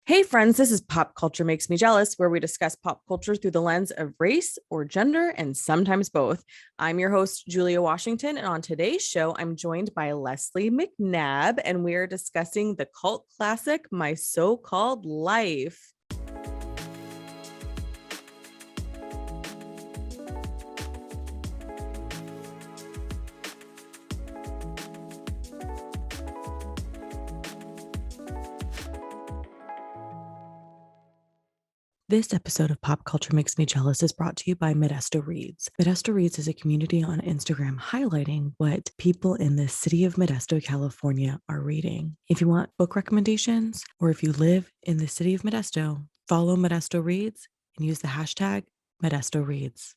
Hey friends, this is Pop Culture Makes Me Jealous, where we discuss pop culture through the lens of race or gender, and sometimes both. I'm your host, Julia Washington, and on today's show, I'm joined by Leslie McNabb, and we are discussing the cult classic, My So-Called Life. This episode of Pop Culture Makes Me Jealous is brought to you by Modesto Reads. Modesto Reads is a community on Instagram highlighting what people in the city of Modesto, California are reading. If you want book recommendations, or if you live in the city of Modesto, follow Modesto Reads and use the hashtag Modesto Reads.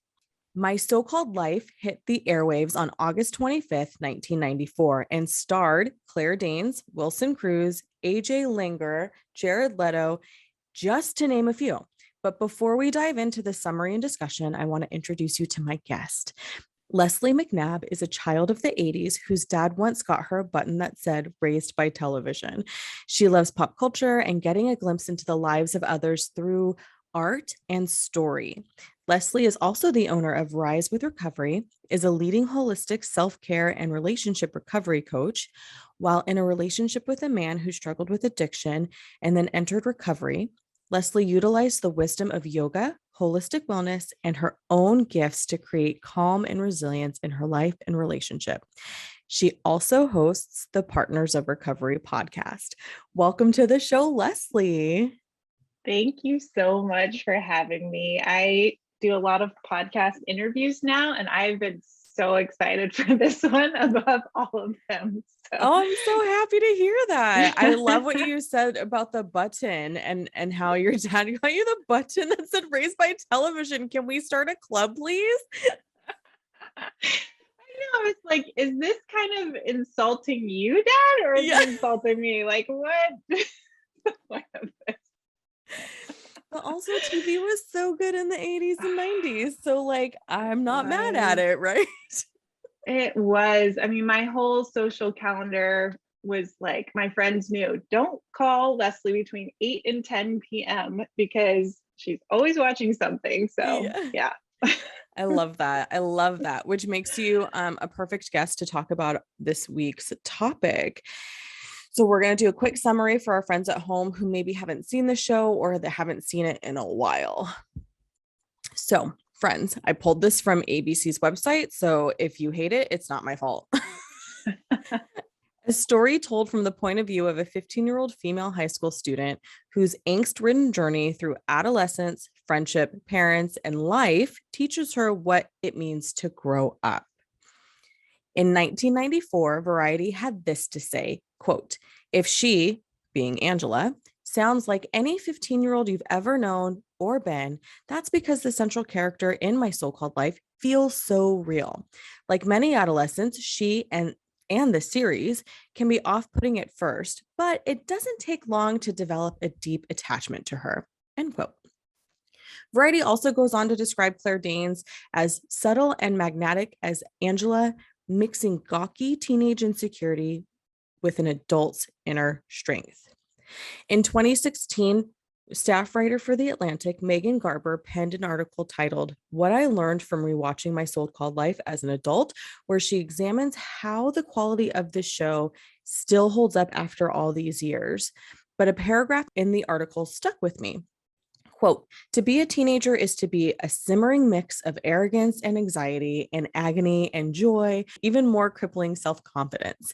My So-Called Life hit the airwaves on August 25th, 1994, and starred Claire Danes, Wilson Cruz, AJ Linger, Jared Leto, just to name a few. But before we dive into the summary and discussion, I want to introduce you to my guest. Leslie McNabb is a child of the 80s whose dad once got her a button that said raised by television. She loves pop culture and getting a glimpse into the lives of others through art and story. Leslie is also the owner of Rise with Recovery, is a leading holistic self-care and relationship recovery coach. While in a relationship with a man who struggled with addiction and then entered recovery, Leslie utilized the wisdom of yoga, holistic wellness, and her own gifts to create calm and resilience in her life and relationship. She also hosts the Partners of Recovery podcast. Welcome to the show, Leslie. Thank you so much for having me. I do a lot of podcast interviews now, and I've been so excited for this one above all of them. Oh, I'm so happy to hear that. I love what you said about the button and how your dad got you the button that said raised by television. Can we start a club, please? I know, it's like, is this kind of insulting you, Dad, or is it insulting me? Like, what? What of this? But also TV was so good in the 80s and 90s. So like, I'm not mad at it, right? It was. I mean, my whole social calendar was like, my friends knew, don't call Leslie between 8 and 10 p.m. because she's always watching something. So yeah. I love that. I love that, which makes you a perfect guest to talk about this week's topic. So we're going to do a quick summary for our friends at home who maybe haven't seen the show or that haven't seen it in a while. So friends, I pulled this from ABC's website. So if you hate it, it's not my fault. A story told from the point of view of a 15-year-old female high school student whose angst-ridden journey through adolescence, friendship, parents, and life teaches her what it means to grow up. In 1994, Variety had this to say, quote, if she, being Angela, sounds like any 15-year-old you've ever known or been, that's because the central character in My So-Called Life feels so real. Like many adolescents, she and the series can be off-putting at first, but it doesn't take long to develop a deep attachment to her, end quote. Variety also goes on to describe Claire Danes as subtle and magnetic as Angela, mixing gawky teenage insecurity with an adult's inner strength. In 2016, staff writer for The Atlantic, Megan Garber, penned an article titled What I Learned from Rewatching My So-Called Life as an Adult, where she examines how the quality of the show still holds up after all these years. But a paragraph in the article stuck with me. Quote, to be a teenager is to be a simmering mix of arrogance and anxiety and agony and joy, even more crippling self-confidence.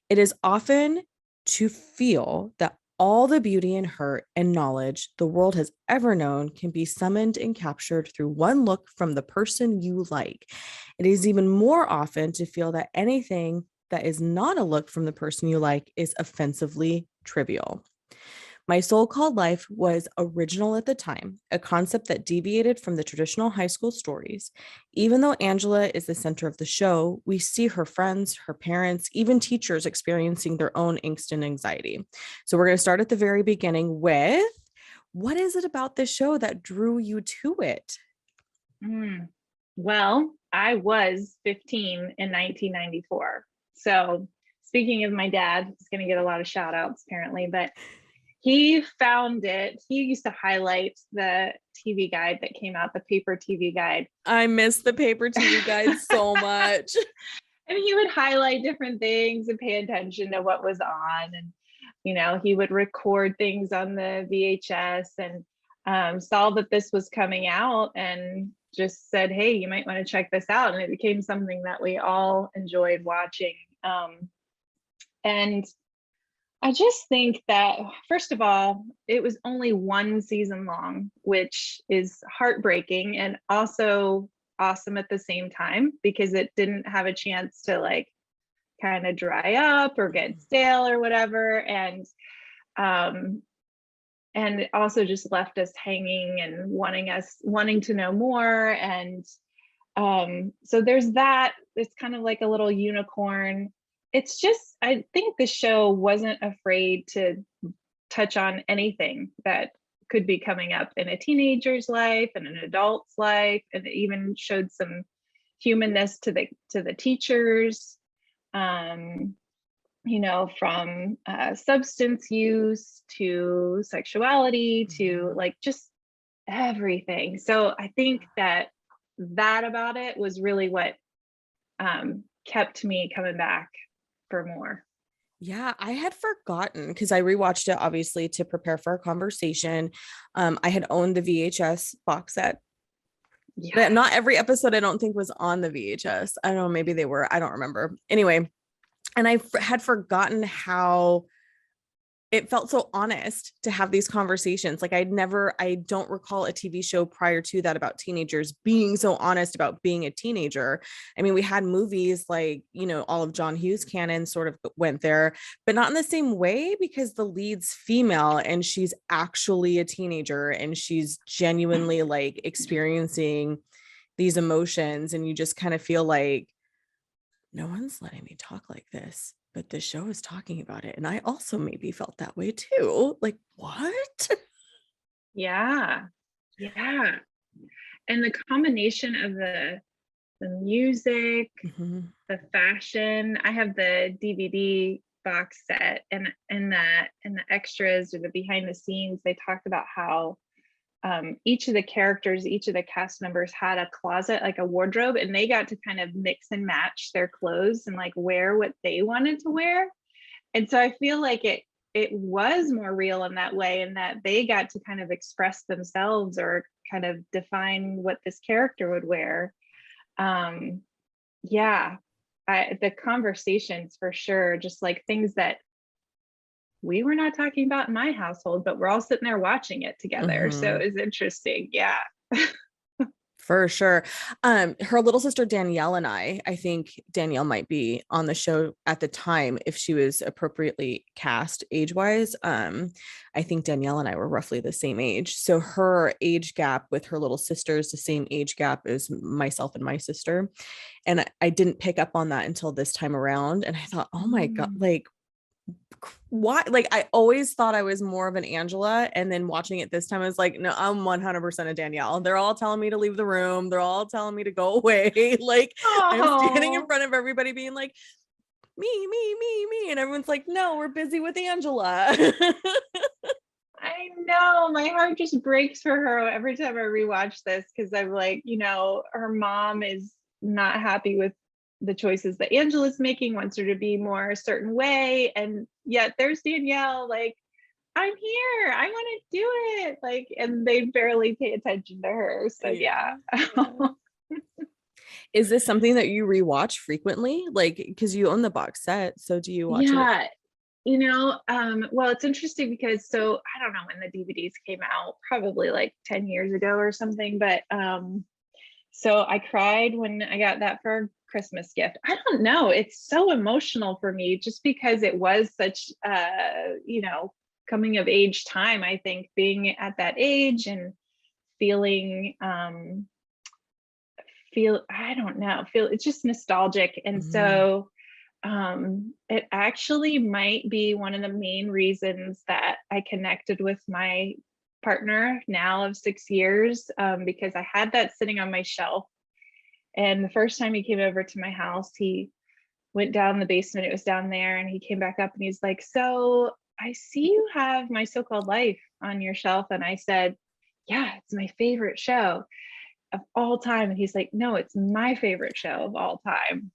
It is often to feel that all the beauty and hurt and knowledge the world has ever known can be summoned and captured through one look from the person you like. It is even more often to feel that anything that is not a look from the person you like is offensively trivial. My So-Called Life was original at the time, a concept that deviated from the traditional high school stories. Even though Angela is the center of the show, we see her friends, her parents, even teachers experiencing their own angst and anxiety. So we're going to start at the very beginning with, what is it about this show that drew you to it? Well, I was 15 in 1994. So speaking of my dad, he's going to get a lot of shout outs apparently, but He found it. He used to highlight the TV guide that came out, the paper TV guide. I miss the paper TV guide so much. And he would highlight different things and pay attention to what was on. And, he would record things on the VHS and saw that this was coming out and just said, hey, you might want to check this out. And it became something that we all enjoyed watching. And I just think that, first of all, it was only one season long, which is heartbreaking and also awesome at the same time, because it didn't have a chance to like kind of dry up or get stale or whatever. And it also just left us hanging and wanting to know more. And so there's that. It's kind of like a little unicorn. It's just, I think the show wasn't afraid to touch on anything that could be coming up in a teenager's life and an adult's life, and it even showed some humanness to the teachers, from substance use to sexuality to like just everything. So I think that about it was really what kept me coming back for more. Yeah, I had forgotten because I rewatched it obviously to prepare for our conversation. I had owned the VHS box set, but not every episode I don't think was on the VHS. I don't know, maybe they were. I don't remember. Anyway, and I had forgotten how it felt so honest to have these conversations. Like I don't recall a TV show prior to that about teenagers being so honest about being a teenager. I mean, we had movies like, all of John Hughes canon sort of went there, but not in the same way, because the lead's female and she's actually a teenager and she's genuinely like experiencing these emotions. And you just kind of feel like no one's letting me talk like this, but the show is talking about it. And I also maybe felt that way too. Like, what? Yeah. Yeah. And the combination of the music, the fashion. I have the DVD box set, and the extras or the behind the scenes, they talked about how each of the characters, each of the cast members had a closet, like a wardrobe, and they got to kind of mix and match their clothes and like wear what they wanted to wear. And so I feel like it was more real in that way, and that they got to kind of express themselves or kind of define what this character would wear. The conversations for sure, just like things that we were not talking about in my household, but we're all sitting there watching it together. So it was interesting. Yeah. For sure. Her little sister Danielle and I think Danielle might be on the show at the time if she was appropriately cast age-wise. I think Danielle and I were roughly the same age. So her age gap with her little sister is the same age gap as myself and my sister. And I didn't pick up on that until this time around. And I thought, oh my God, like, why? Like I always thought I was more of an Angela, and then watching it this time I was like, no, I'm 100% a Danielle. They're all telling me to leave the room, they're all telling me to go away. Like I'm standing in front of everybody being like, me, and everyone's like, no, we're busy with Angela. I know, my heart just breaks for her every time I rewatch this, because I'm like, her mom is not happy with the choices that Angela's making, wants her to be more a certain way, and yet there's Danielle like, I'm here, I want to do it, like, and they barely pay attention to her. So yeah. Is this something that you rewatch frequently, like because you own the box set? So do you watch it? Well, it's interesting because, so I don't know when the DVDs came out, probably like 10 years ago or something, but so I cried when I got that for Christmas gift. I don't know. It's so emotional for me just because it was such coming of age time. I think being at that age and feeling it's just nostalgic. And so it actually might be one of the main reasons that I connected with my partner now of 6 years, because I had that sitting on my shelf. And the first time he came over to my house, he went down the basement, it was down there, and he came back up and he's like, so I see you have My So-Called Life on your shelf. And I said, yeah, it's my favorite show of all time. And he's like, no, it's my favorite show of all time.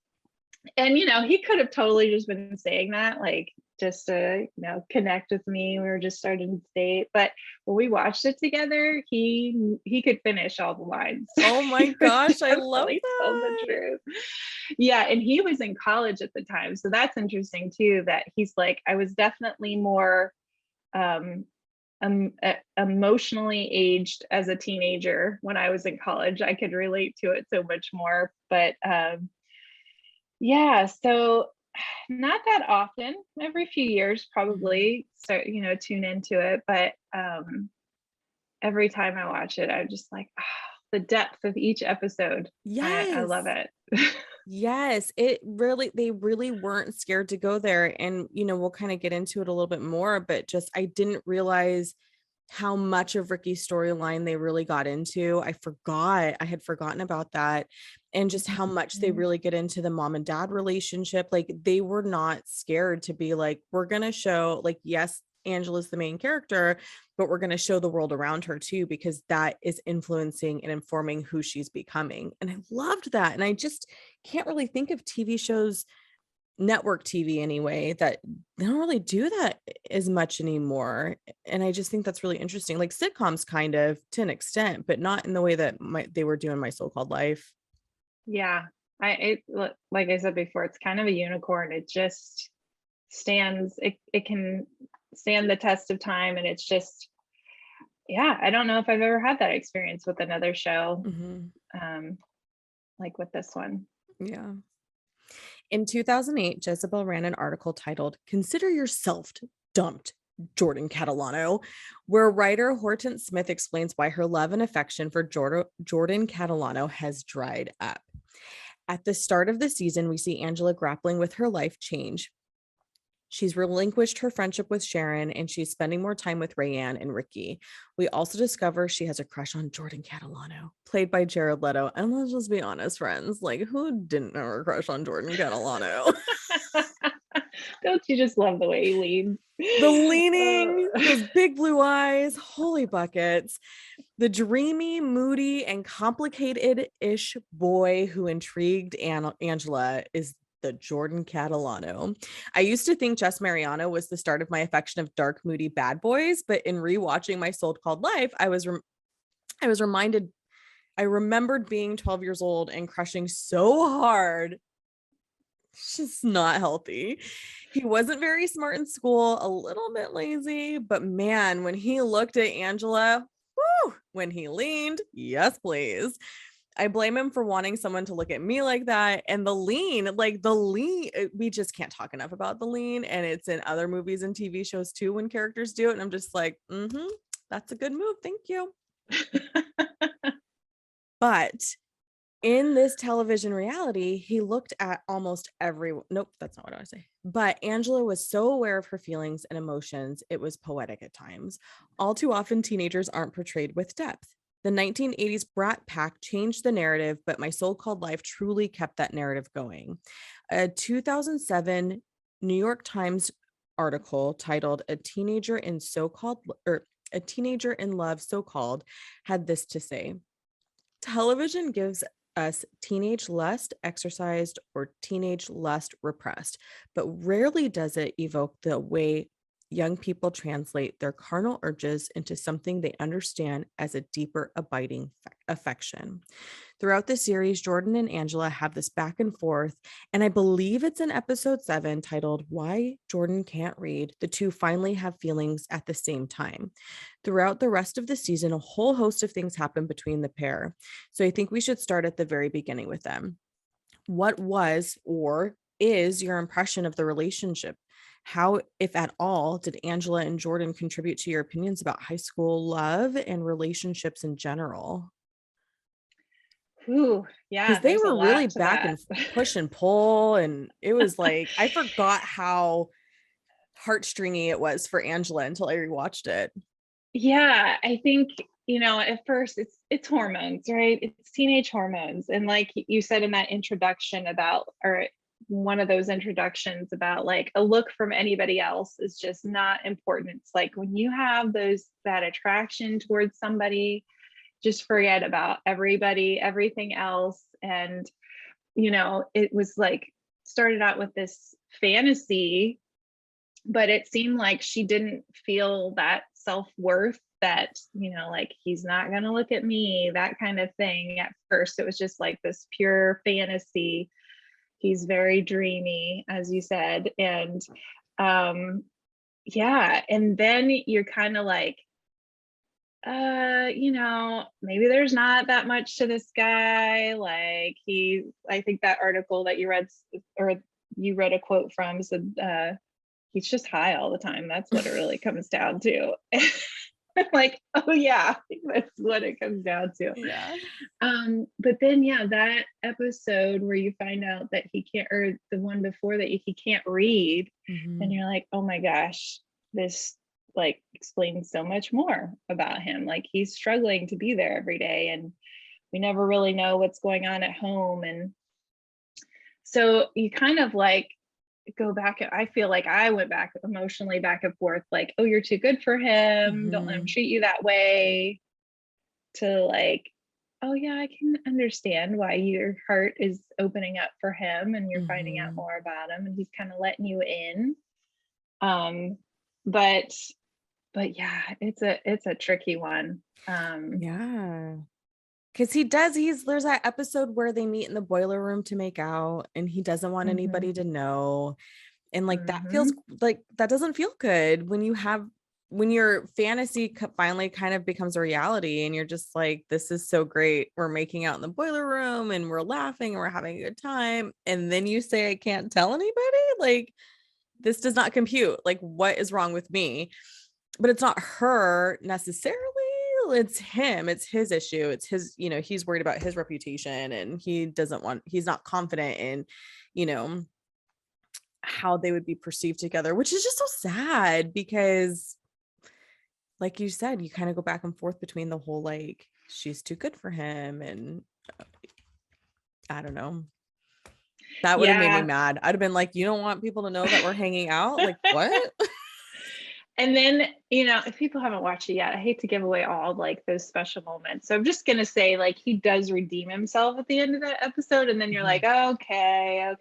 And, he could have totally just been saying that, like, just to, connect with me. We were just starting to date. But when we watched it together, he could finish all the lines. Oh my He would gosh, I love definitely tell the that. truth. Yeah. And he was in college at the time. So that's interesting too, that he's like, I was definitely more um, emotionally aged as a teenager when I was in college. I could relate to it so much more. But yeah, so not that often, every few years Mhm. probably start, tune into it. But every time I watch it, I'm just like, the depth of each episode. I love Yes. it. Yes, they really weren't scared to go there. And, we'll kind of get into it a little bit more, but just I didn't realize how much of Ricky's storyline they really got into. I had forgotten about that. And just how much they Mhm. really get into the mom and dad relationship. Like they were not scared to be like, we're going to show, like, yes, Angela's the main character, but we're going to show the world around her too, because that is influencing and informing who she's becoming. And I loved that. And I just can't really think of TV shows, network TV anyway, that they don't really do that as much anymore. And I just think that's really interesting. Like sitcoms kind of to an extent, but not in the way that they were doing My So-Called Life. Yeah. Like I said before, it's kind of a unicorn. It just it can stand the test of time. And it's just, yeah, I don't know if I've ever had that experience with another show, Mhm. um, like with this one. Yeah. In 2008, Jezebel ran an article titled, Consider Yourself Dumped, Jordan Catalano, where writer Hortense Smith explains why her love and affection for Jordan Catalano has dried up. At the start of the season, we see Angela grappling with her life change. She's relinquished her friendship with Sharon and she's spending more time with Rayanne and Ricky. We also discover she has a crush on Jordan Catalano, played by Jared Leto. And let's just be honest, friends, like who didn't know her crush on Jordan Catalano? Don't you just love the way he leads? The leaning, Uh, those big blue eyes, holy buckets. The dreamy, moody, and complicated-ish boy who intrigued Angela is the Jordan Catalano. I used to think Jess Mariano was the start of my affection of dark, moody bad boys, but in rewatching My Soul Called Life, I was reminded. I remembered being 12 years old and crushing so hard. It's just not healthy. He wasn't very smart in school, a little bit lazy, but man, when he looked at Angela, whoo, when he leaned, yes, please. I blame him for wanting someone to look at me like that. And the lean, we just can't talk enough about the lean. And it's in other movies and TV shows too when characters do it. And I'm just like, that's a good move. Thank you. But in this television reality, he looked at almost everyone. Nope, that's not what I was saying. But Angela was so aware of her feelings and emotions, it was poetic at times. All too often, teenagers aren't portrayed with depth. The 1980s Brat Pack changed the narrative, but My So Called Life truly kept that narrative going. A 2007 New York Times article titled A Teenager in Love So Called had this to say. Television gives us teenage lust exercised or teenage lust repressed, but rarely does it evoke the way young people translate their carnal urges into something they understand as a deeper, abiding affection. Throughout the series, Jordan and Angela have this back and forth, and I believe it's in episode 7 titled Why Jordan Can't Read. The two finally have feelings at the same time. Throughout the rest of the season, a whole host of things happen between the pair. So I think we should start at the very beginning with them. What was or is your impression of the relationship? How, if at all, did Angela and Jordan contribute to your opinions about high school love and relationships in general? Ooh, Because yeah, they there's a were really lot to back that. and push and pull. And it was like, I forgot how heartstringy it was for Angela until I rewatched it. Yeah, I think, at first it's hormones, right? It's teenage hormones. And like you said in that introduction about, or one of those introductions about like a look from anybody else is just not important. It's like when you have that attraction towards somebody, just forget about everybody, everything else. And, it was like started out with this fantasy, but it seemed like she didn't feel that self-worth that, like he's not going to look at me, that kind of thing. At first, it was just like this pure fantasy. He's very dreamy, as you said. And yeah. And then you're kind of like, maybe there's not that much to this guy. Like I think that article that you read, or you read a quote from, said he's just high all the time. That's what it really comes down to. I'm like, oh yeah, that's what it comes down to. Yeah. But then yeah, that episode where you find out that he can't, or the one before that he can't read, and you're like, oh my gosh, this like explains so much more about him. Like he's struggling to be there every day, and we never really know what's going on at home. And so you kind of like go back. I feel like I went back emotionally back and forth, like, oh, you're too good for him, don't let him treat you that way, to like, oh yeah, I can understand why your heart is opening up for him and you're finding out more about him and he's kind of letting you in. But yeah, it's a tricky one. Yeah. Because there's that episode where they meet in the boiler room to make out and he doesn't want anybody to know. And like that feels like that doesn't feel good when your fantasy finally kind of becomes a reality and you're just like, this is so great. We're making out in the boiler room and we're laughing and we're having a good time. And then you say, I can't tell anybody. Like, this does not compute. Like, what is wrong with me? But it's not her necessarily. It's him. It's his issue. It's his, he's worried about his reputation and he's not confident in, how they would be perceived together, which is just so sad because like you said, you kind of go back and forth between the whole, like, she's too good for him. And I don't know. That would have made me mad. I'd have been like, you don't want people to know that we're hanging out? Like, what? And then, if people haven't watched it yet, I hate to give away all like those special moments. So I'm just going to say, like, he does redeem himself at the end of that episode. And then you're like, okay.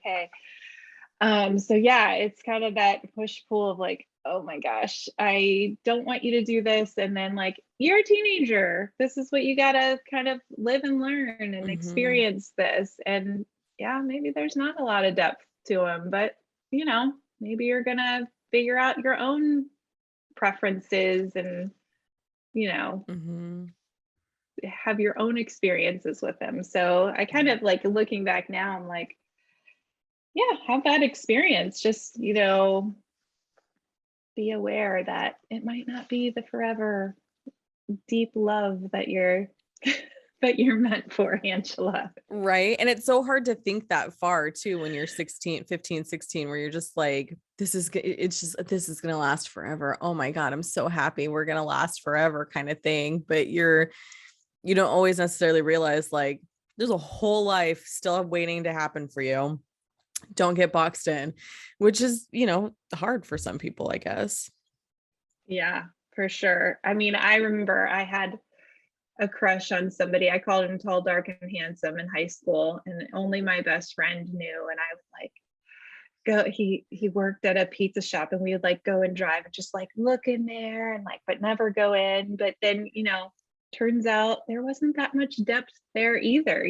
So yeah, it's kind of that push pull of like, oh my gosh, I don't want you to do this. And then like, you're a teenager. This is what you got to kind of live and learn and experience this. And yeah, maybe there's not a lot of depth to him, but maybe you're going to figure out your own preferences and, have your own experiences with him. So I kind of like looking back now, I'm like, yeah, have that experience. Just, be aware that it might not be the forever deep love that you're that you're meant for, Angela. Right. And it's so hard to think that far too when you're 16, 15, 16, where you're just like, this is going to last forever. Oh my God, I'm so happy we're going to last forever kind of thing. But you don't always necessarily realize like there's a whole life still waiting to happen for you. Don't get boxed in, which is, hard for some people, I guess. Yeah, for sure. I mean, I remember I had a crush on somebody. I called him tall, dark, and handsome in high school, and only my best friend knew. And I would like go. He worked at a pizza shop, and we would like go and drive and just like look in there and like, but never go in. But then, turns out there wasn't that much depth there either.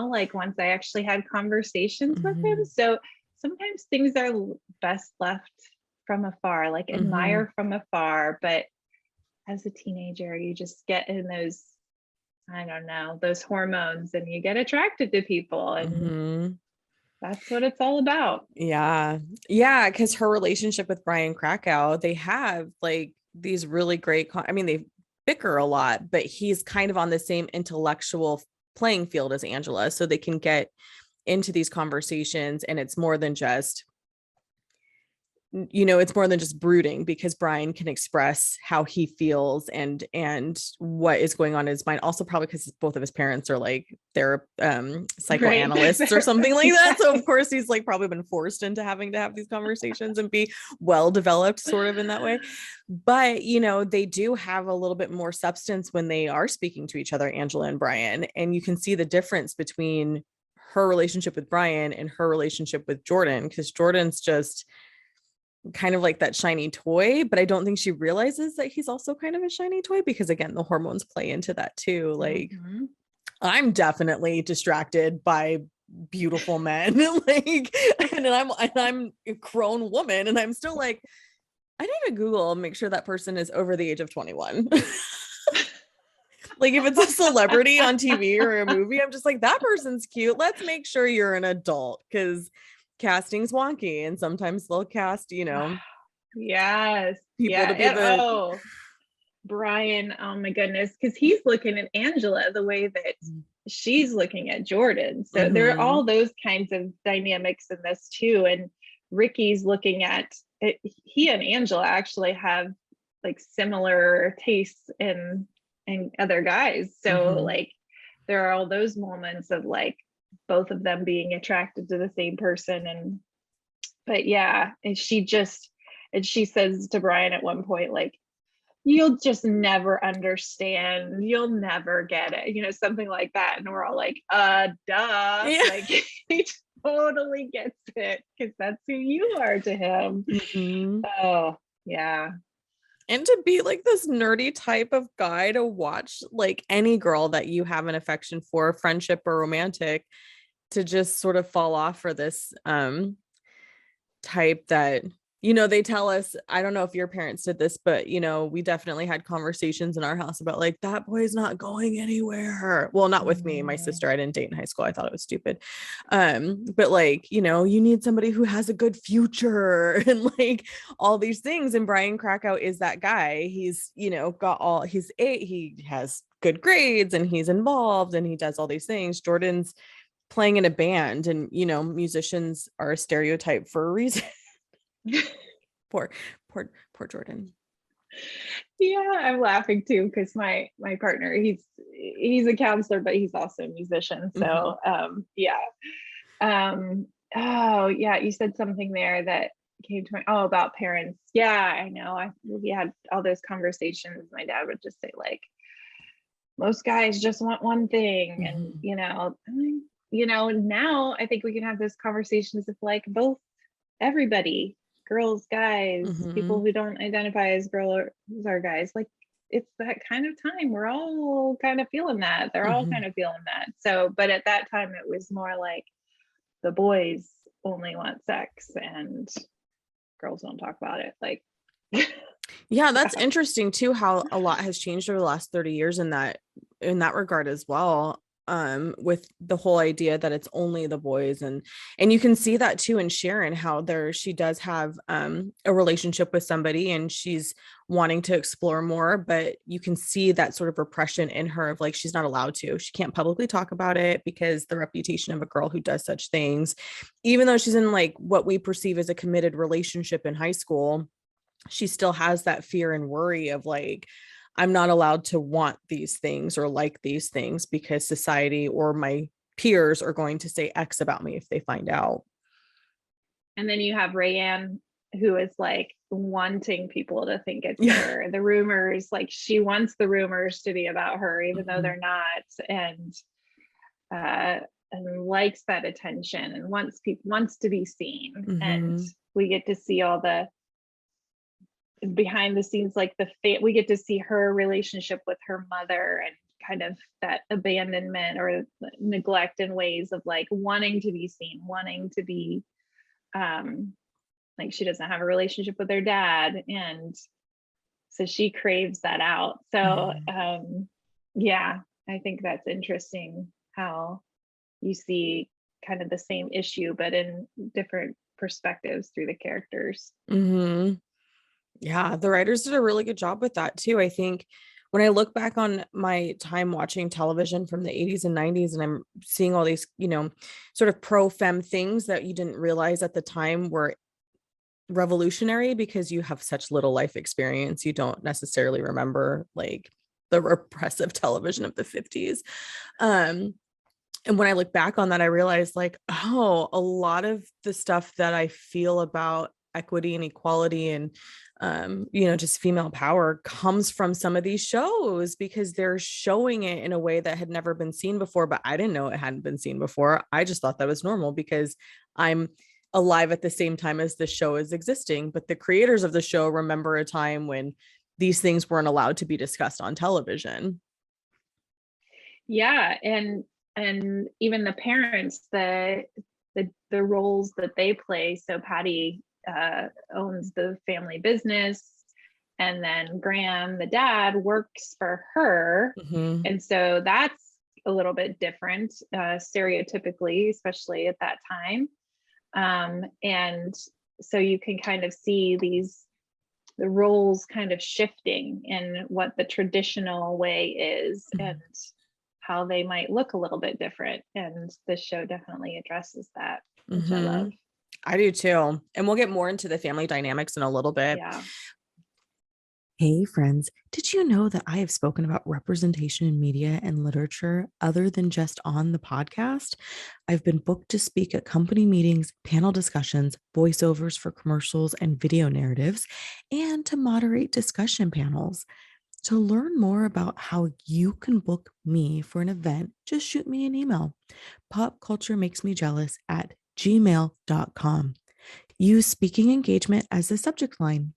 Like once I actually had conversations with him. So sometimes things are best left from afar, like admire from afar. But as a teenager, you just get in those, I don't know, those hormones and you get attracted to people and that's what it's all about. Yeah. Yeah. Cause her relationship with Brian Krakow, they have like these really great, they bicker a lot, but he's kind of on the same intellectual playing field as Angela. So they can get into these conversations and it's more than just it's more than just brooding, because Brian can express how he feels and what is going on in his mind. Also, probably because both of his parents are like they're Right. psychoanalysts or something like that. So Yeah. of course he's like probably been forced into having to have these conversations and be well developed sort of in that way. But they do have a little bit more substance when they are speaking to each other, Angela and Brian, and you can see the difference between her relationship with Brian and her relationship with Jordan, because Jordan's just kind of like that shiny toy, but I don't think she realizes that he's also kind of a shiny toy, because again, the hormones play into that too. Like, Mm-hmm. I'm definitely distracted by beautiful men. Like, and I'm a grown woman and I'm still like, I need to Google, make sure that person is over the age of 21. Like if it's a celebrity on TV or a movie, I'm just like, that person's cute. Let's make sure you're an adult, because casting's wonky and sometimes they'll cast, Yes. people to Yeah. be the Oh, Brian. Oh my goodness. Because he's looking at Angela the way that she's looking at Jordan. So there are mm-hmm. all those kinds of dynamics in this too. And Ricky's looking at it. He and Angela actually have like similar tastes in other guys. So Mm-hmm. like there are all those moments of like both of them being attracted to the same person. And but yeah, and she says to Brian at one point, like, you'll just never understand, you'll never get it, something like that. And we're all like, duh. Yeah. Like he totally gets it because that's who you are to him. Mm-hmm. Oh yeah. And to be like this nerdy type of guy to watch like any girl that you have an affection for, friendship or romantic, to just sort of fall off for this type that they tell us, I don't know if your parents did this, but we definitely had conversations in our house about like, that boy's not going anywhere. Well, not with me, my sister. I didn't date in high school. I thought it was stupid. But like, you need somebody who has a good future and like all these things. And Brian Krakow is that guy. He's got all he has good grades and he's involved and he does all these things. Jordan's playing in a band, and musicians are a stereotype for a reason. poor poor Jordan. Yeah, I'm laughing too because my partner, he's a counselor, but he's also a musician. So yeah. Oh yeah, you said something there that came to my about parents. Yeah, I know. We had all those conversations. My dad would just say like, most guys just want one thing, and now I think we can have those conversations of like both, everybody, girls, guys, people who don't identify as girls or guys, like it's that kind of time. We're all kind of feeling that. They're all kind of feeling that. So, but at that time it was more like the boys only want sex and girls don't talk about it. Like yeah, that's interesting too, how a lot has changed over the last 30 years in that regard as well, with the whole idea that it's only the boys. And you can see that too in Sharon, how she does have a relationship with somebody and she's wanting to explore more, but you can see that sort of repression in her of like, she's not allowed to, she can't publicly talk about it because the reputation of a girl who does such things, even though she's in like what we perceive as a committed relationship in high school, she still has that fear and worry of like, I'm not allowed to want these things or like these things because society or my peers are going to say X about me if they find out. And then you have Rayanne, who is like wanting people to think it's her. The rumors, like she wants the rumors to be about her, even though they're not, and likes that attention and wants to be seen. And we get to see all the behind the scenes, like we get to see her relationship with her mother and kind of that abandonment or neglect in ways of like wanting to be seen, wanting to be like she doesn't have a relationship with her dad, and so she craves that out. So yeah, I think that's interesting how you see kind of the same issue but in different perspectives through the characters. Yeah, the writers did a really good job with that too. I think when I look back on my time watching television from the 80s and 90s, and I'm seeing all these, sort of pro femme things that you didn't realize at the time were revolutionary because you have such little life experience. You don't necessarily remember like the repressive television of the 50s. Um, and when I look back on that, I realized like, oh, a lot of the stuff that I feel about equity and equality and just female power comes from some of these shows because they're showing it in a way that had never been seen before. But I didn't know it hadn't been seen before. I just thought that was normal because I'm alive at the same time as the show is existing. But the creators of the show remember a time when these things weren't allowed to be discussed on television. Yeah, and even the parents, the roles that they play. So Patty owns the family business, and then Graham, the dad, works for her, Mm-hmm. and so that's a little bit different, stereotypically, especially at that time. And so you can kind of see the roles kind of shifting in what the traditional way is, and how they might look a little bit different. And this show definitely addresses that, which I Mm-hmm. love. I do too. And we'll get more into the family dynamics in a little bit. Yeah. Hey, friends, did you know that I have spoken about representation in media and literature other than just on the podcast? I've been booked to speak at company meetings, panel discussions, voiceovers for commercials and video narratives, and to moderate discussion panels. To learn more about how you can book me for an event, just shoot me an email. popculturemakesmejealous@gmail.com. Use speaking engagement as the subject line.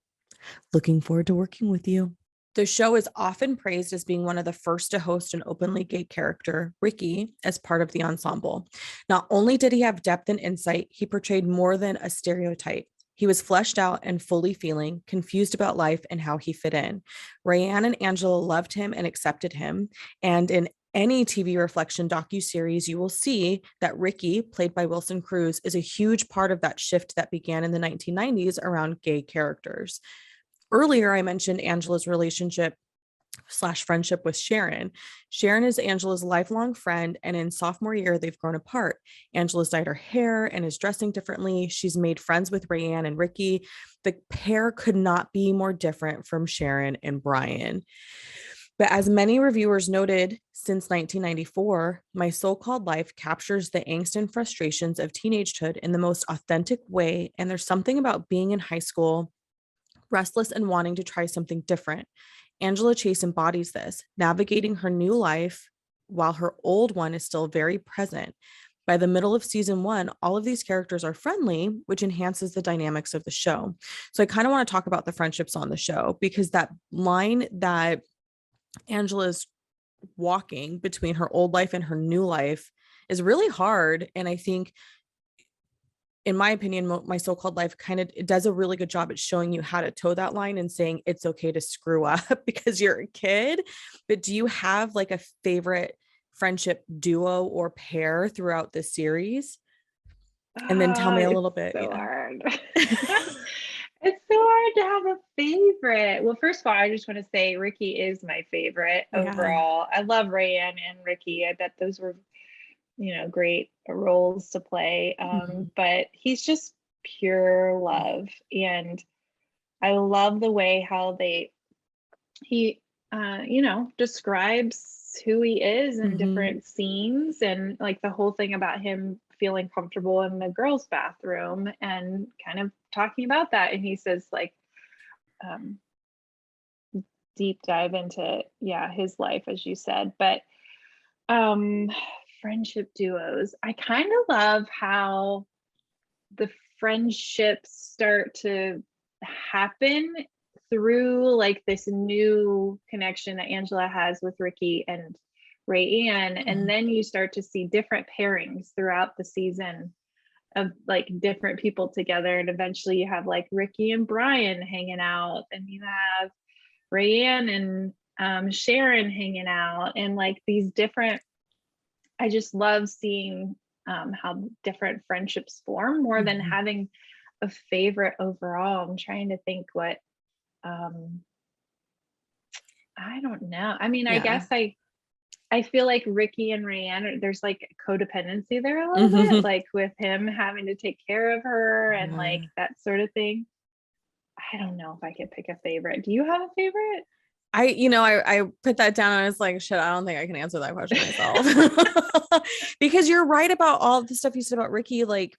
Looking forward to working with you. The show is often praised as being one of the first to host an openly gay character, Ricky, as part of the ensemble. Not only did he have depth and insight, he portrayed more than a stereotype. He was fleshed out and fully feeling, confused about life and how he fit in. Rayanne and Angela loved him and accepted him. And in any TV reflection docuseries, you will see that Ricky, played by Wilson Cruz, is a huge part of that shift that began in the 1990s around gay characters. Earlier, I mentioned Angela's relationship slash friendship with Sharon. Sharon is Angela's lifelong friend, and in sophomore year, they've grown apart. Angela's dyed her hair and is dressing differently. She's made friends with Rayanne and Ricky. The pair could not be more different from Sharon and Brian. But as many reviewers noted since 1994, My So-Called Life captures the angst and frustrations of teenagehood in the most authentic way. And there's something about being in high school, restless and wanting to try something different. Angela Chase embodies this, navigating her new life while her old one is still very present. By the middle of season one, all of these characters are friendly, which enhances the dynamics of the show. So I kind of want to talk about the friendships on the show because that line that Angela's walking between her old life and her new life is really hard. And I think, in my opinion, My So-Called Life kind of it does a really good job at showing you how to toe that line and saying it's okay to screw up because you're a kid. But do you have like a favorite friendship duo or pair throughout the series? And then tell me a It's little bit. so Yeah. hard. It's so hard to have a favorite. Well, first of all, I just want to say Ricky is my favorite Yeah. overall. I love Rayanne and Ricky. I bet those were, great roles to play. Mhm. But he's just pure love. And I love the way how he describes who he is in Mhm. different scenes, and like the whole thing about him feeling comfortable in the girls' bathroom and kind of talking about that. And he says like um deep dive into his life, as you said. But um friendship duos, I kind of love how the friendships start to happen through like this new connection that Angela has with Ricky and Rayanne. And Mhm. then you start to see different pairings throughout the season of like different people together. And eventually you have like Ricky and Brian hanging out, and you have Rayanne and Sharon hanging out, and like these different, I just love seeing how different friendships form more than Mhm. having a favorite overall. I'm trying to think what um I don't know. I mean, I Yeah. guess I feel like Ricky and Rayanne, there's like codependency there a little bit, Mhm. like with him having to take care of her and like Yeah. that sort of thing. I don't know if I could pick a favorite. Do you have a favorite? I put that down and I was like, shit, I don't think I can answer that question myself. Because you're right about all the stuff you said about Ricky, like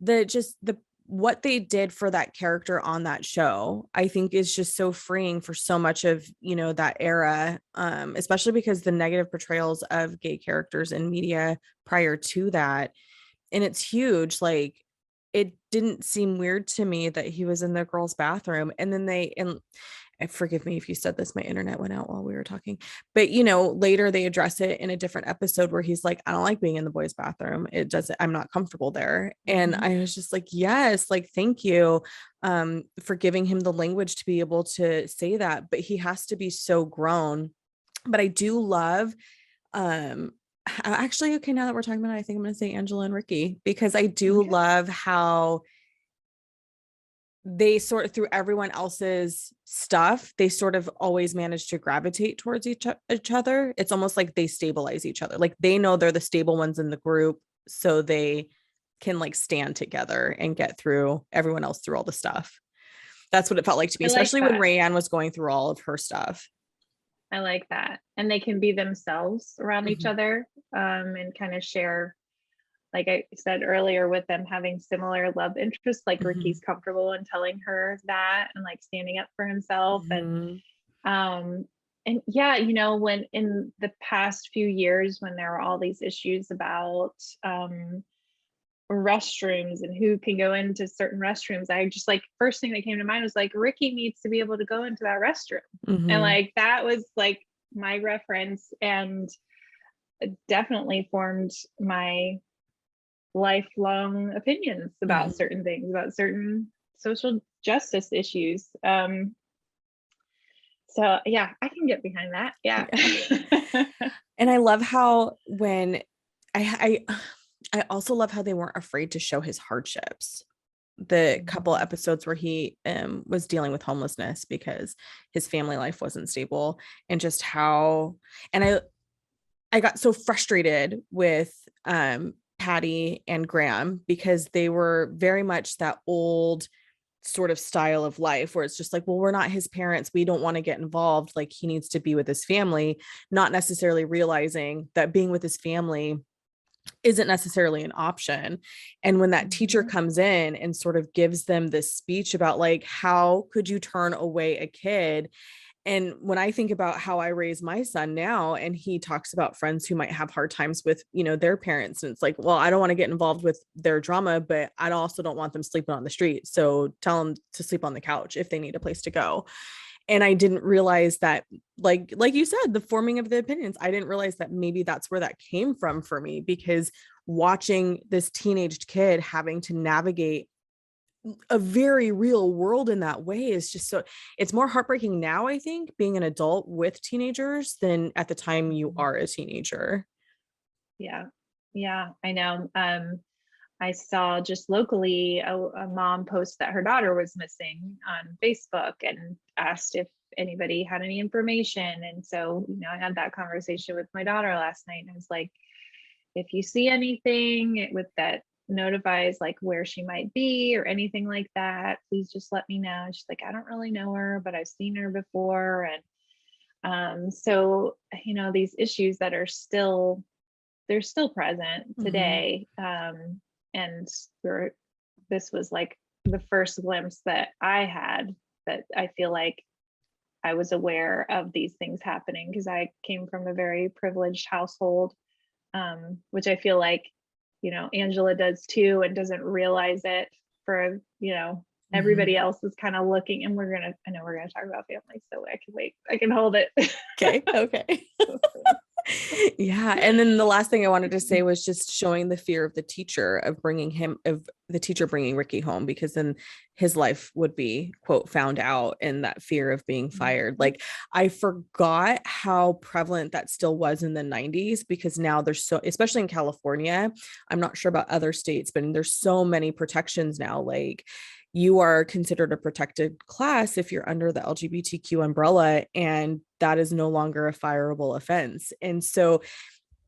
the what they did for that character on that show, I think is just so freeing for so much of, that era, especially because the negative portrayals of gay characters in media prior to that, and it's huge. Like, it didn't seem weird to me that he was in the girls' bathroom, and then forgive me if you said this, my internet went out while we were talking, but later they address it in a different episode where he's like, I don't like being in the boys' bathroom. It doesn't, I'm not comfortable there. And I was just like, yes, like, thank you for giving him the language to be able to say that. But he has to be so grown. But I do love, actually, okay, now that we're talking about it, I think I'm going to say Angela and Ricky, because I do love how they sort of, through everyone else's stuff, they sort of always manage to gravitate towards each other. It's almost like they stabilize each other. Like, they know they're the stable ones in the group, so they can like stand together and get through everyone else through all the stuff. That's what it felt like to me, I like especially when that. Rayanne was going through all of her stuff. I like that. And they can be themselves around each other, and kind of share, like I said earlier, with them having similar love interests. Like Ricky's comfortable in telling her that and like standing up for himself. And yeah, when in the past few years, when there were all these issues about restrooms and who can go into certain restrooms, I just, like, first thing that came to mind was like, Ricky needs to be able to go into that restroom. And like, that was like my reference, and it definitely formed my lifelong opinions about certain things, about certain social justice issues. So yeah, I can get behind that. Yeah. And I love how when I also love how they weren't afraid to show his hardships. The couple episodes where he was dealing with homelessness because his family life wasn't stable, and just how, and I got so frustrated with Patty and Graham, because they were very much that old sort of style of life where it's just like, well, we're not his parents, we don't want to get involved, like, he needs to be with his family, not necessarily realizing that being with his family isn't necessarily an option. And when that teacher comes in and sort of gives them this speech about like, how could you turn away a kid? And when I think about how I raise my son now, and he talks about friends who might have hard times with, their parents, and it's like, well, I don't want to get involved with their drama, but I also don't want them sleeping on the street. So tell them to sleep on the couch if they need a place to go. And I didn't realize that, like you said, the forming of the opinions, I didn't realize that maybe that's where that came from for me, because watching this teenage kid having to navigate a very real world in that way is just so, it's more heartbreaking now, I think, being an adult with teenagers than at the time you are a teenager. Yeah. Yeah, I know. I saw just locally a mom post that her daughter was missing on Facebook and asked if anybody had any information. And so, I had that conversation with my daughter last night, and I was like, if you see anything with that notifies like where she might be or anything like that, please just let me know. She's like, I don't really know her, but I've seen her before. And so, these issues that are still, they're still present today. And this was like the first glimpse that I had, that I feel like I was aware of these things happening, because I came from a very privileged household, which I feel like, Angela does too, and doesn't realize it. For, everybody else is kind of looking, and I know we're gonna talk about family, so I can wait, I can hold it. Okay. Yeah. And then the last thing I wanted to say was just showing the fear of the teacher of the teacher bringing Ricky home, because then his life would be, quote, found out, and that fear of being fired. Like, I forgot how prevalent that still was in the 90s, because now there's so, especially in California, I'm not sure about other states, but there's so many protections now. Like, you are considered a protected class if you're under the LGBTQ umbrella, and that is no longer a fireable offense. And so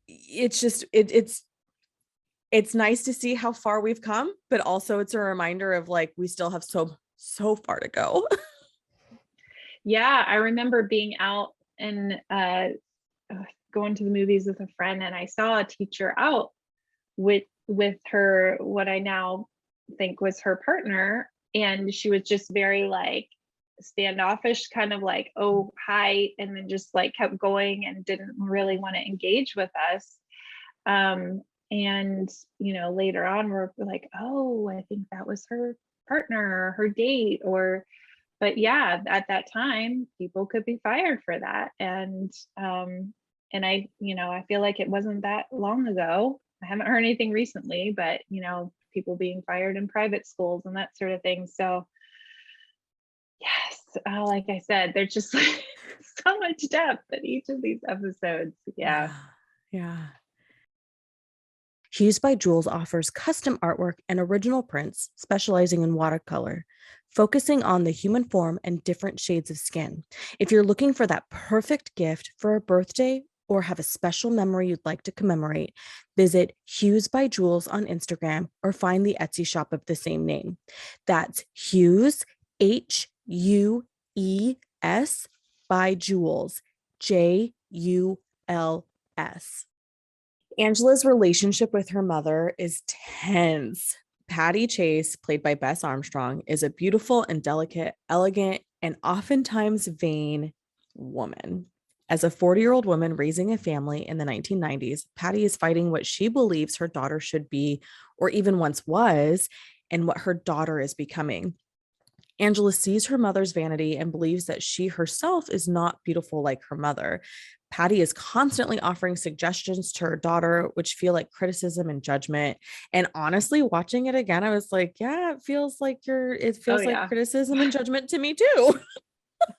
it's just, it's nice to see how far we've come, but also it's a reminder of like, we still have so so far to go. Yeah, I remember being out and going to the movies with a friend, and I saw a teacher out with her, what I now think was her partner, and she was just very like standoffish, kind of like, oh hi, and then just like kept going and didn't really want to engage with us. And later on we're like, oh, I think that was her partner or her date, or but yeah, at that time people could be fired for that. And I feel like it wasn't that long ago. I haven't heard anything recently, but people being fired in private schools and that sort of thing. So yes, like I said, there's just like so much depth in each of these episodes. Yeah. Yeah. Yeah. Hues by Jules offers custom artwork and original prints, specializing in watercolor, focusing on the human form and different shades of skin. If you're looking for that perfect gift for a birthday or have a special memory you'd like to commemorate, visit Hues by Jules on Instagram or find the Etsy shop of the same name. That's Hues, Hues by Jules, Juls. Angela's relationship with her mother is tense. Patty Chase, played by Bess Armstrong, is a beautiful and delicate, elegant, and oftentimes vain woman. As a 40-year-old woman raising a family in the 1990s, Patty is fighting what she believes her daughter should be, or even once was, and what her daughter is becoming. Angela sees her mother's vanity and believes that she herself is not beautiful like her mother. Patty is constantly offering suggestions to her daughter, which feel like criticism and judgment. And honestly, watching it again, I was like, yeah, it Oh feels like yeah. criticism and judgment to me too.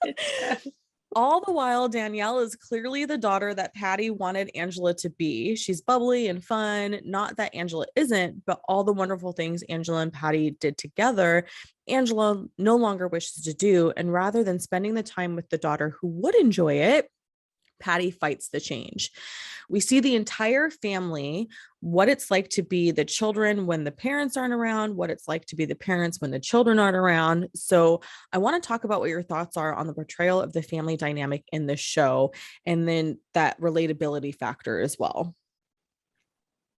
It does. All the while, Danielle is clearly the daughter that Patty wanted Angela to be. She's bubbly and fun. Not that Angela isn't, but all the wonderful things Angela and Patty did together, Angela no longer wishes to do. And rather than spending the time with the daughter who would enjoy it, Patty fights the change. We see the entire family, what it's like to be the children when the parents aren't around, what it's like to be the parents when the children aren't around. So, I want to talk about what your thoughts are on the portrayal of the family dynamic in this show, and then that relatability factor as well.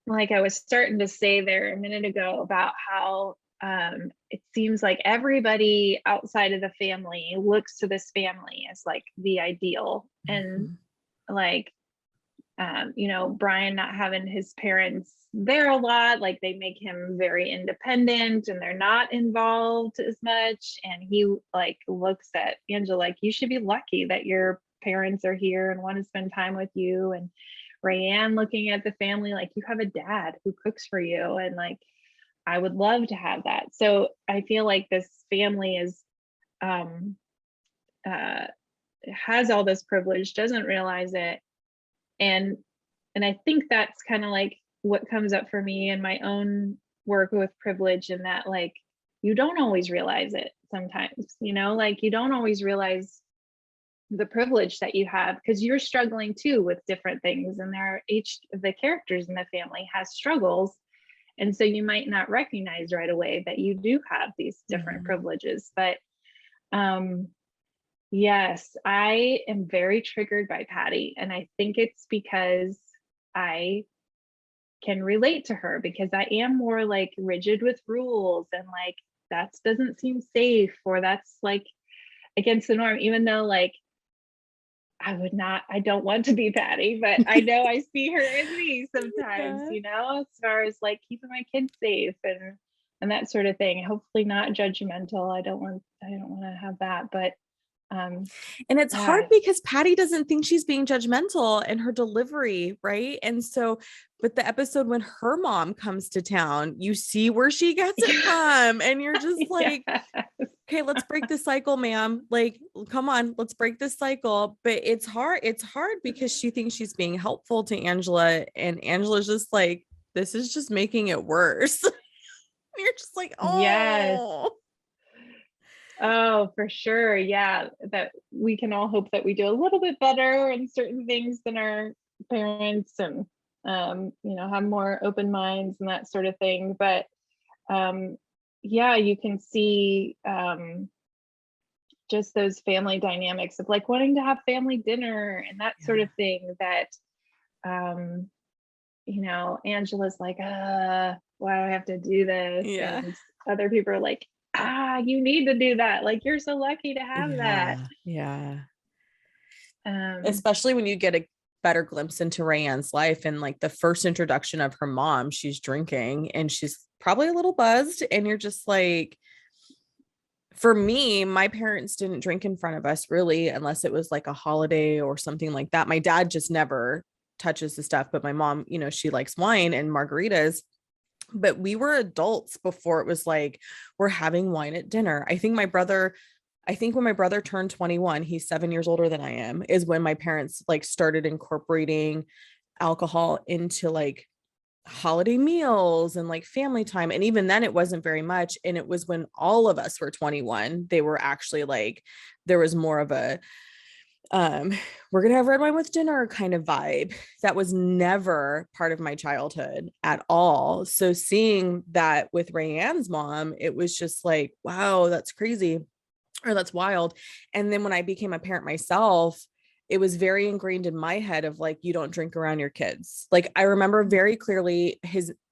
Like I was starting to say there a minute ago about how it seems like everybody outside of the family looks to this family as like the ideal. And Mhm. like Brian not having his parents there a lot, like they make him very independent and they're not involved as much. And he like looks at Angela like, you should be lucky that your parents are here and want to spend time with you. And Rayanne looking at the family like, you have a dad who cooks for you, and like I would love to have that. So I feel like this family is um has all this privilege, doesn't realize it. And and I think that's kind of like what comes up for me in my own work with privilege, and that like you don't always realize it sometimes, like you don't always realize the privilege that you have because you're struggling too with different things, and there are each of the characters in the family has struggles, and so you might not recognize right away that you do have these different Mhm. privileges. But um yes, I am very triggered by Patty, and I think it's because I can relate to her because I am more like rigid with rules, and like that doesn't seem safe, or that's like against the norm, even though like I don't want to be Patty, but I know I see her in me sometimes, Yeah. as far as like keeping my kids safe and that sort of thing. Hopefully not judgmental. I don't want to have that, but um And it's hard yeah. because Patty doesn't think she's being judgmental in her delivery, right? And so, but the episode when her mom comes to town, you see where she gets it from. And you're just Yeah. like, okay, let's break the cycle, ma'am. Like, come on, let's break this cycle. But it's hard. It's hard because she thinks she's being helpful to Angela. And Angela's just like, this is just making it worse. You're just like, Yes. oh. Oh, for sure. Yeah. That we can all hope that we do a little bit better in certain things than our parents, and, have more open minds and that sort of thing. But, um, yeah, you can see just those family dynamics of like wanting to have family dinner and that sort Yeah. of thing that um Angela's like, why do I have to do this? Yeah. And other people are like, you need to do that. Like, you're so lucky to have that. Yeah. Yeah. Um, Especially when you get a better glimpse into Rayanne's life and like the first introduction of her mom, she's drinking and she's probably a little buzzed. And you're just like, for me, my parents didn't drink in front of us really, unless it was like a holiday or something like that. My dad just never touches the stuff, but my mom, she likes wine and margaritas. But we were adults before it was like, we're having wine at dinner. I think when my brother turned 21, he's 7 years older than I am, is when my parents like started incorporating alcohol into like holiday meals and like family time. And even then it wasn't very much. And it was when all of us were 21, they were actually like, there was more of a um we're gonna have red wine with dinner kind of vibe that was never part of my childhood at all. So seeing that with Rayanne's mom, it was just like, wow, that's crazy, or that's wild. And then when I became a parent myself, it was very ingrained in my head of like, you don't drink around your kids. Like I remember very clearly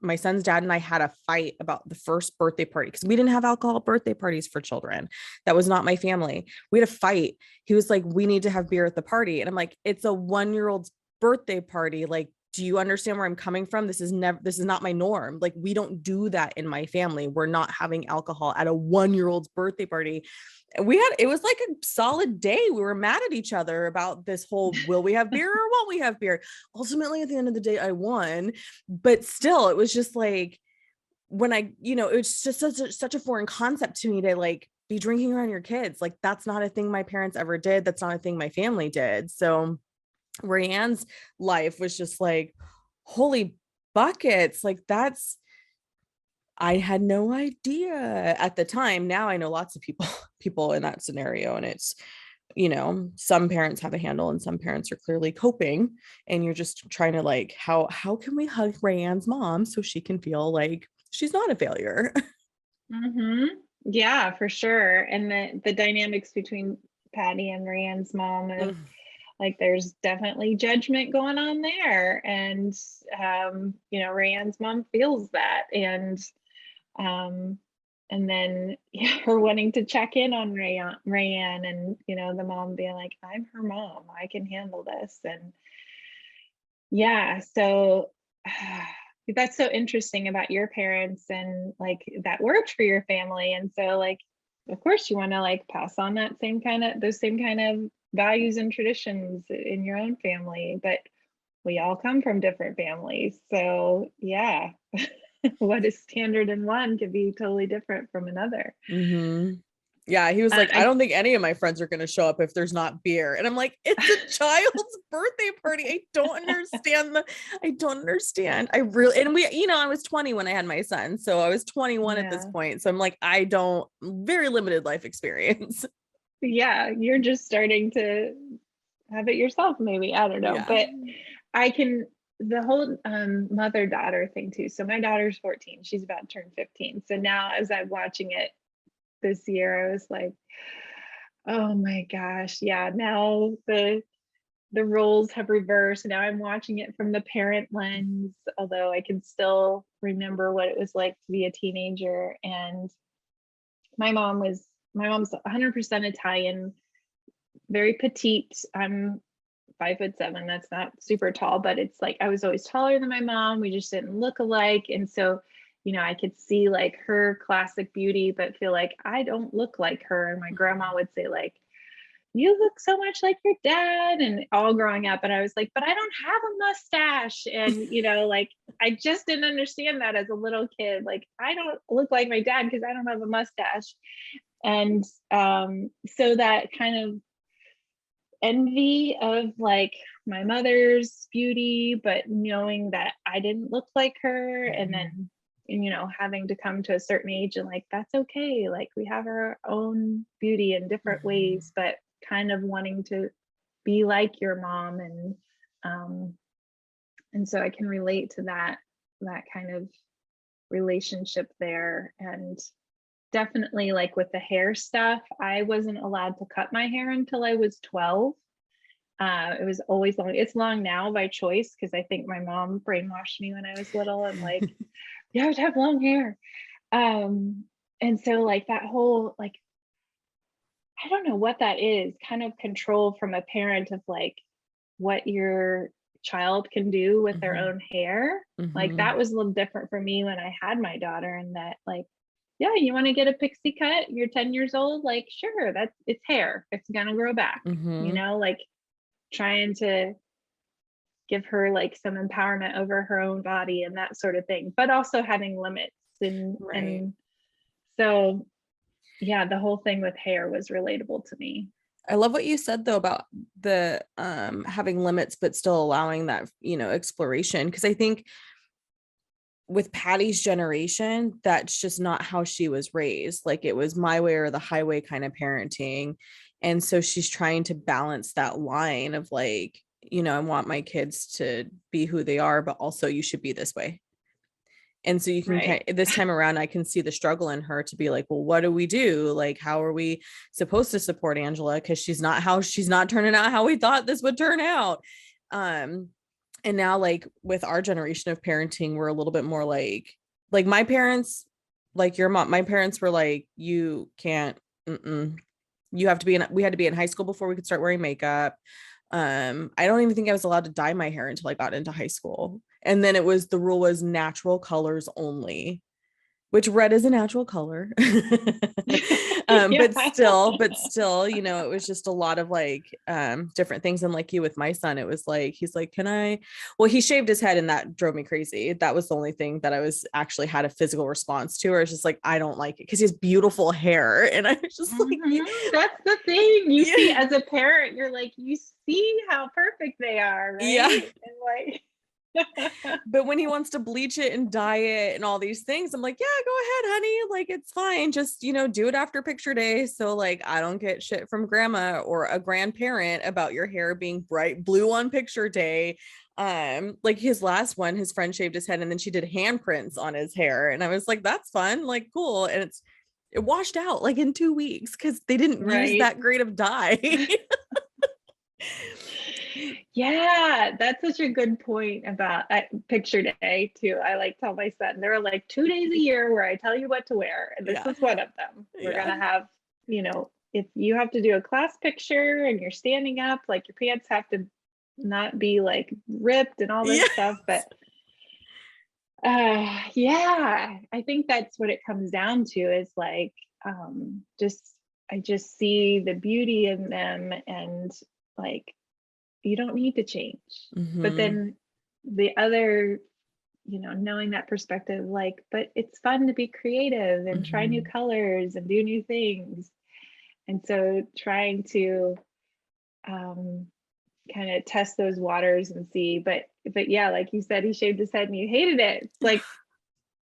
my son's dad and I had a fight about the first birthday party because we didn't have alcohol birthday parties for children. That was not my family. We had a fight. He was like, we need to have beer at the party. And I'm like, it's a 1-year-old's birthday party. Like, do you understand where I'm coming from? This is not my norm. Like, we don't do that in my family. We're not having alcohol at a 1-year-old's birthday party. It was like a solid day. We were mad at each other about this whole, will we have beer or won't we have beer? Ultimately, at the end of the day, I won. But still, it was just like, when it's just such a foreign concept to me to like be drinking around your kids. Like, that's not a thing my parents ever did. That's not a thing my family did. So Rayanne's life was just like, holy buckets. Like, I had no idea at the time. Now I know lots of people in that scenario, and it's, some parents have a handle and some parents are clearly coping, and you're just trying to like, how can we hug Rayanne's mom so she can feel like she's not a failure? mhm. Yeah, for sure. And the dynamics between Patty and Rand's mom of like there's definitely judgment going on there. And Rand's mom feels that. Um and then her wanting to check in on Rayanne and the mom being like, I'm her mom, I can handle this. And yeah, so that's so interesting about your parents and like that worked for your family. And so like of course you want to like pass on those same kind of values and traditions in your own family, but we all come from different families. So yeah, what is standard in one could be totally different from another. Mm-hmm. Yeah, he was like, I I don't think any of my friends are going to show up if there's not beer. And I'm like, it's a child's birthday party. I don't understand. I really, and I was 20 when I had my son. So I was 21 at this yeah. point. So I'm like, very limited life experience. Yeah, you're just starting to have it yourself, maybe. I don't know. Yeah. But I can the whole mother-daughter thing too. So my daughter's 14, she's about to turn 15. So now as I'm watching it this year, I was like, oh my gosh, yeah, now the roles have reversed. Now I'm watching it from the parent lens, although I can still remember what it was like to be a teenager. And my mom's 100% Italian, very petite. I'm 5'7". That's not super tall, but it's like I was always taller than my mom. We just didn't look alike. And so, I could see like her classic beauty, but feel like I don't look like her. And my grandma would say, like, you look so much like your dad, and all growing up. And I was like, but I don't have a mustache. And, like I just didn't understand that as a little kid. Like, I don't look like my dad because I don't have a mustache. And so that kind of envy of like my mother's beauty, but knowing that I didn't look like her, and then having to come to a certain age and like that's okay, like we have our own beauty in different ways, but kind of wanting to be like your mom. Um and so I can relate to that kind of relationship there. And definitely like with the hair stuff, I wasn't allowed to cut my hair until I was 12. It was always long. It's long now by choice because I think my mom brainwashed me when I was little and like, you have to have long hair. And so like that whole like, I don't know what that is, kind of control from a parent of like what your child can do with their Mhm. own hair. Like Mhm. that was a little different for me when I had my daughter, and that like, yeah, you want to get a pixie cut, you're 10 years old, like sure, that's it's hair, it's gonna grow back, Mhm. like trying to give her like some empowerment over her own body and that sort of thing, but also having limits. and Right. and so yeah, the whole thing with hair was relatable to me. I love what you said though about the having limits but still allowing that, exploration, because I think with Patty's generation, that's just not how she was raised. Like it was my way or the highway kind of parenting. And so she's trying to balance that line of like, I want my kids to be who they are, but also you should be this way. And so you can Right. this time around, I can see the struggle in her to be like, well, what do we do? Like, how are we supposed to support Angela? Because she's not turning out how we thought this would turn out. Um, and now like with our generation of parenting, we're a little bit more like my parents, like your mom, my parents were like, you can't, you have to be we had to be in high school before we could start wearing makeup. I don't even think I was allowed to dye my hair until I got into high school. And then the rule was natural colors only, which red is a natural color. Yeah. But still, it was just a lot of like different things. And like you with my son, it was like, he's like, can I, well, he shaved his head and that drove me crazy. That was the only thing that I was actually had a physical response to, or it's just like, I don't like it because he has beautiful hair. And I was just like, That's the thing. You see, yeah, as a parent, you're like, you see how perfect they are, yeah. right? And like, But when he wants to bleach it and dye it and all these things, I'm like, yeah, go ahead, honey. Like, it's fine. Just, do it after picture day. So, like, I don't get shit from grandma or a grandparent about your hair being bright blue on picture day. Like his last one, his friend shaved his head and then she did handprints on his hair. And I was like, that's fun, like, cool. And it washed out like in 2 weeks because they didn't use right. that grade of dye. Yeah, that's such a good point about picture day too. I like tell my son there are like 2 days a year where I tell you what to wear, and this Yeah. is one of them. We're Yeah. gonna have, if you have to do a class picture and you're standing up, like your pants have to not be like ripped and all this Yeah. stuff. But yeah, I think that's what it comes down to is like, just I just see the beauty in them, and like you don't need to change. But Mm-hmm. then the other, knowing that perspective, like, but it's fun to be creative and try new Mm-hmm. colors and do new things. And so trying to um kind of test those waters and see. But yeah, like you said, he shaved his head and you hated it. It's like,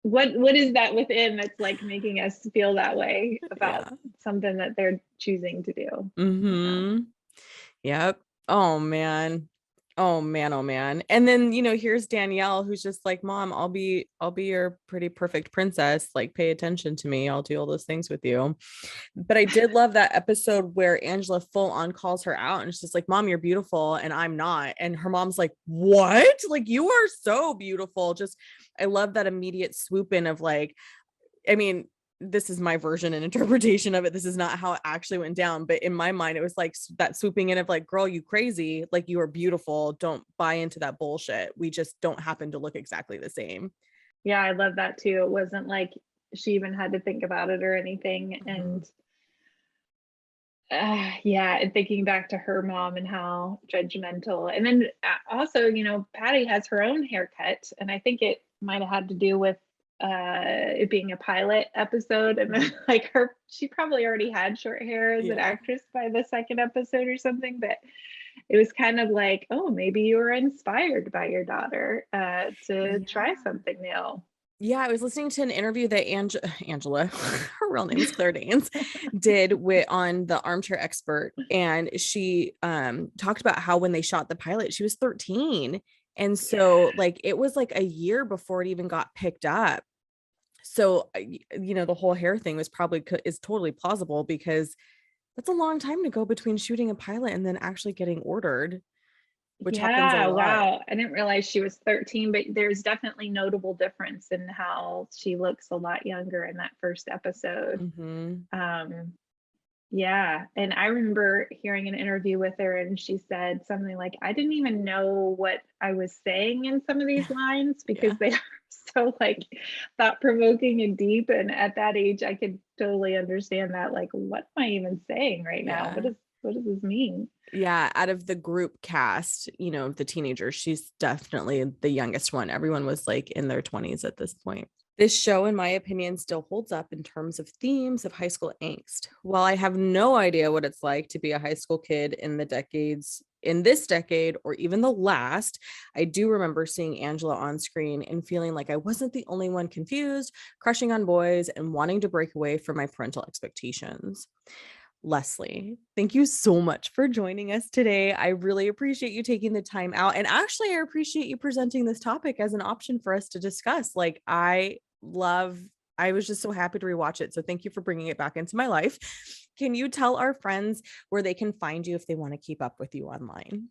what is that within that's like making us feel that way about Yeah. something that they're choosing to do, Mm-hmm. Yep. Oh man. Oh man, oh man. And then, here's Danielle who's just like, "Mom, I'll be your pretty perfect princess. Like pay attention to me. I'll do all those things with you." But I did love that episode where Angela full on calls her out and she's like, "Mom, you're beautiful and I'm not." And her mom's like, "What? Like you are so beautiful." Just I love that immediate swoop in of like, I mean, this is my version and interpretation of it. This is not how it actually went down, but in my mind, it was like that swooping in of like, "Girl, you crazy. Like you are beautiful. Don't buy into that bullshit. We just don't happen to look exactly the same." Yeah, I love that too. It wasn't like she even had to think about it or anything. Mhm. And yeah, and thinking back to her mom and how judgmental. And then also, Patty has her own haircut, and I think it might have had to do with it being a pilot episode. And then like she probably already had short hair as an Yeah. actress by the second episode or something. But it was kind of like, oh, maybe you were inspired by your daughter to try Yeah. something new. Yeah, I was listening to an interview that Angela, her real name is Claire Danes, did with on the Armchair Expert, and she talked about how when they shot the pilot, she was 13, and Yeah. so like it was like a year before it even got picked up. So, the whole hair thing is totally plausible because that's a long time to go between shooting a pilot and then actually getting ordered, which happens a Yeah, lot. wow. I didn't realize she was 13, but there's definitely notable difference in how she looks a lot younger in that first episode. Mm-hmm. Um, yeah, and I remember hearing an interview with her, and she said something like, I didn't even know what I was saying in some of these lines because Yeah. they are so like thought-provoking and deep. And at that age, I could totally understand that. Like, what am I even saying right now? Yeah. What does this mean? Yeah. Out of the group cast, the teenagers, she's definitely the youngest one. Everyone was like in their 20s at this point. This show, in my opinion, still holds up in terms of themes of high school angst. While I have no idea what it's like to be a high school kid in this decade, or even the last, I do remember seeing Angela on screen and feeling like I wasn't the only one confused, crushing on boys, and wanting to break away from my parental expectations. Leslie, thank you so much for joining us today. I really appreciate you taking the time out. And actually, I appreciate you presenting this topic as an option for us to discuss. Like, I was just so happy to rewatch it. So thank you for bringing it back into my life. Can you tell our friends where they can find you if they want to keep up with you online?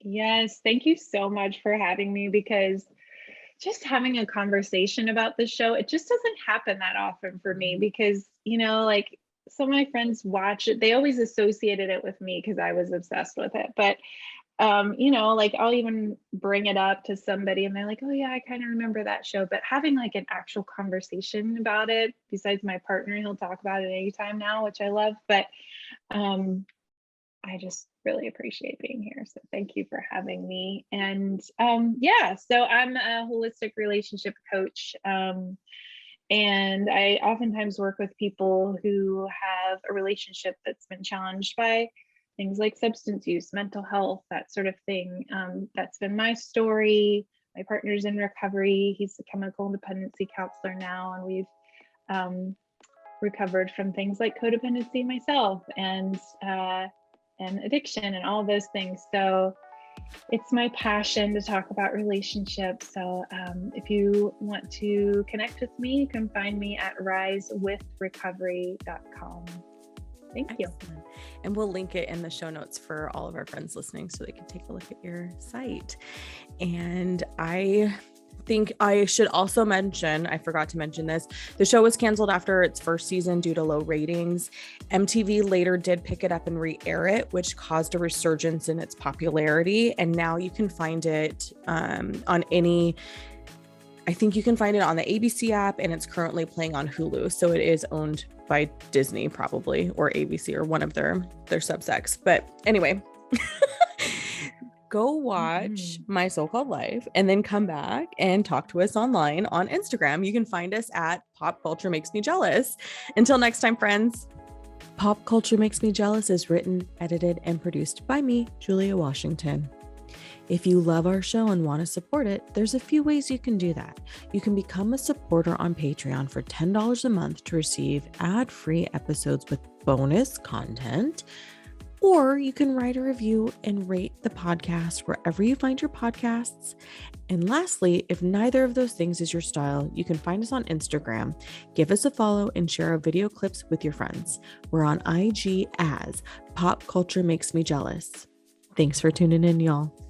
Yes, thank you so much for having me because just having a conversation about the show, it just doesn't happen that often for me because, like some of my friends watch it, they always associated it with me because I was obsessed with it. But like I'll even bring it up to somebody and they're like, oh yeah, I kind of remember that show. But having like an actual conversation about it, besides my partner, he'll talk about it anytime now, which I love. But um I just really appreciate being here. So thank you for having me. And yeah, so I'm a holistic relationship coach. And I oftentimes work with people who have a relationship that's been challenged by things like substance use, mental health, that sort of thing. That's been my story. My partner's in recovery. He's a chemical dependency counselor now, and we've recovered from things like codependency myself and addiction and all those things. So it's my passion to talk about relationships. So if you want to connect with me, you can find me at risewithrecovery.com. Thank you. Excellent. And we'll link it in the show notes for all of our friends listening so they can take a look at your site. And I think I should also mention, I forgot to mention this, the show was canceled after its first season due to low ratings. MTV later did pick it up and re-air it, which caused a resurgence in its popularity. And now you can find it I think you can find it on the ABC app, and it's currently playing on Hulu. So it is owned by Disney probably, or ABC, or one of their subsects. But anyway, go watch My So-Called Life and then come back and talk to us online on Instagram. You can find us at Pop Culture Makes Me Jealous. Until next time, friends. Pop Culture Makes Me Jealous is written, edited, and produced by me, Julia Washington. If you love our show and want to support it, there's a few ways you can do that. You can become a supporter on Patreon for $10 a month to receive ad-free episodes with bonus content, or you can write a review and rate the podcast wherever you find your podcasts. And lastly, if neither of those things is your style, you can find us on Instagram, give us a follow, and share our video clips with your friends. We're on IG as Pop Culture Makes Me Jealous. Thanks for tuning in, y'all.